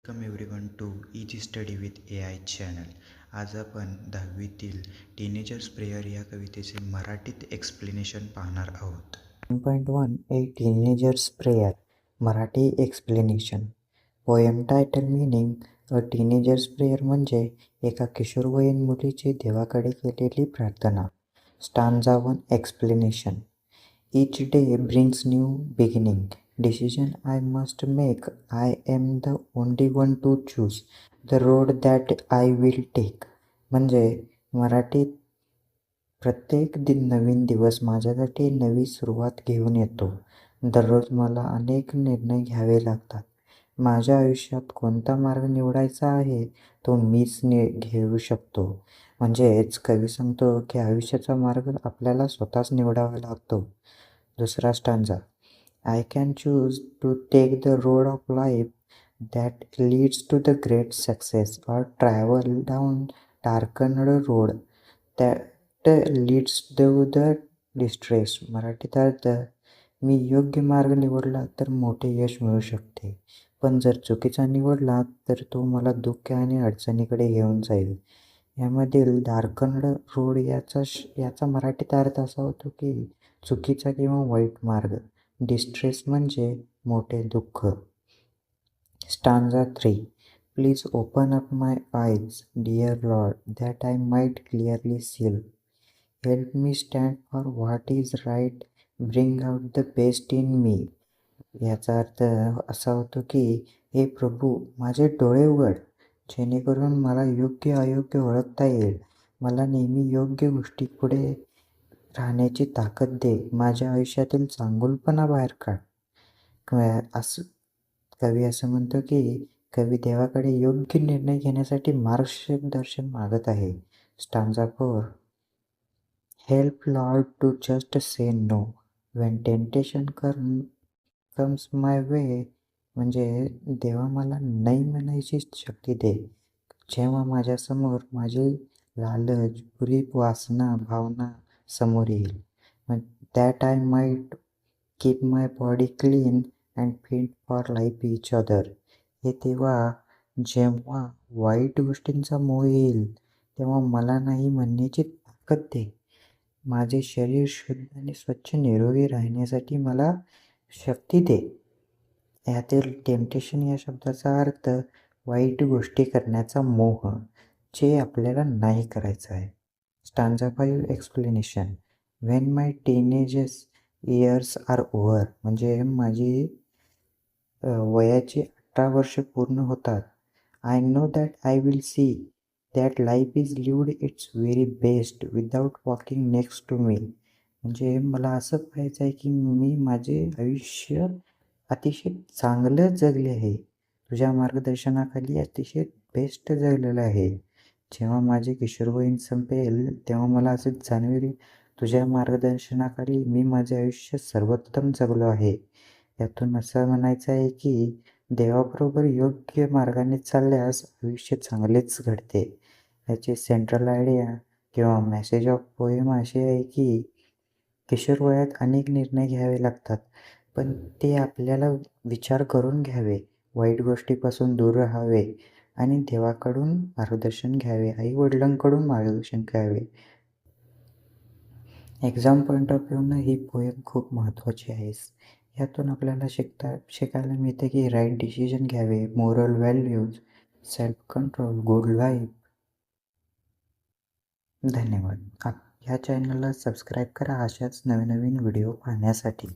Welcome everyone to easy study with AI channel. आज आपण 10वीतील teenagers prayer या कवितेचे मराठीत एक्सप्लेनेशन पाहणार आहोत. 1.1 a teenagers prayer Marathi explanation. Poem title meaning. A teenagers prayer म्हणजे एका किशोरवयीन मुलीची देवाकडे केलेली प्रार्थना. Stanza 1 explanation. Each day brings new beginning. Decision I must make. I am the only one to choose the road that I will take. म्हणजे मराठीत प्रत्येक नवीन दिवस माझ्यासाठी नवी सुरुवात घेऊन येतो. दररोज मला अनेक निर्णय घ्यावे लागतात. माझ्या आयुष्यात कोणता मार्ग निवडायचा आहे तो मीच घेऊ शकतो. म्हणजेच कवी सांगतो की आयुष्याचा मार्ग आपल्याला स्वतःच निवडावा लागतो. दुसरा stanza. I can choose to take the road of life that leads to the great success or travel down darkened road that leads to the distress. मराठीत अर्थ. मी योग्य मार्ग निवडला तर मोठे यश मिळू शकते, पण जर चुकीचा निवडला तर तो मला दुःख आणि अडचणीकडे घेऊन जाईल. यामधील डार्कन्ड रोड याचा मराठीत अर्थ असा होतो की चुकीचा किंवा वाईट मार्ग. डिस्ट्रेस म्हणजे मोठे दुःख. Stanza 3. Please open up my eyes dear lord that I might clearly see. Help me stand for what is right. Bring out the best in me. याचा अर्थ असा होतो की हे प्रभू, माझे डोळे उघड जेणेकरून मला योग्य अयोग्य ओळखता येईल. मला नेहमी योग्य गोष्टी पुढे राहण्याची ताकद दे. माझ्या आयुष्यातील चांगुलपणा बाहेर काढ. कवी असं म्हणतो की कवी देवाकडे योग्य निर्णय घेण्यासाठी मार्गदर्शन मागत आहे. Stanza 4. Help lord to just say no when temptation comes my way. म्हणजे देवा मला नाही म्हणायची शक्ती दे जेव्हा माझ्यासमोर माझी लालच, बुरी वासना, भावना समोर येईल. That I might keep my body clean and fit for life each other. हे तेव्हा जेव्हा वाईट गोष्टींचा मोह येईल तेव्हा मला नाही म्हणण्याची ताकद दे. माझे शरीर शुद्ध आणि स्वच्छ निरोगी राहण्यासाठी मला शक्ती दे. यातील टेम्पटेशन या शब्दाचा अर्थ वाईट गोष्टी करण्याचा मोह, जे आपल्याला नाही करायचं आहे. Stanza 5 explanation. When my teenagers years are over. म्हणजे माझी वयाची 18 वर्ष पूर्ण होतात. I know that I will see that life is lived its very best without walking next to me. म्हणजे मला असं पाहायचं आहे की मी माझे आयुष्य अतिशय चांगलं जगले आहे. तुझ्या मार्गदर्शनाखाली अतिशय बेस्ट जगलेलं आहे. जेव्हा माझे किशोरवयीन संपेल तेव्हा मला असं जाणवेल तुझ्या मार्गदर्शनाखाली मी माझे आयुष्य सर्वोत्तम जगलो आहे. यातून असं म्हणायचं आहे की देवाबरोबर योग्य मार्गाने चालल्यास आयुष्य चांगलेच घडते. याची सेंट्रल आयडिया किंवा मेसेज ऑफ पोएम अशी आहे की किशोरवयात अनेक निर्णय घ्यावे लागतात, पण ते आपल्याला विचार करून घ्यावे. वाईट गोष्टीपासून दूर राहावे आणि देवाकडून मार्गदर्शन घ्यावे, आई-वडिलांकडून मार्गदर्शन घ्यावे. एक्झाम पॉईंट ऑफ व्ह्यूनं ही पोएम खूप महत्त्वाची आहे. यातून आपल्याला शिकायला मिळते की राईट डिसिजन घ्यावे, moral values, self control, good life. धन्यवाद. ह्या चॅनलला सबस्क्राईब करा अशाच नवीन व्हिडिओ पाहण्यासाठी.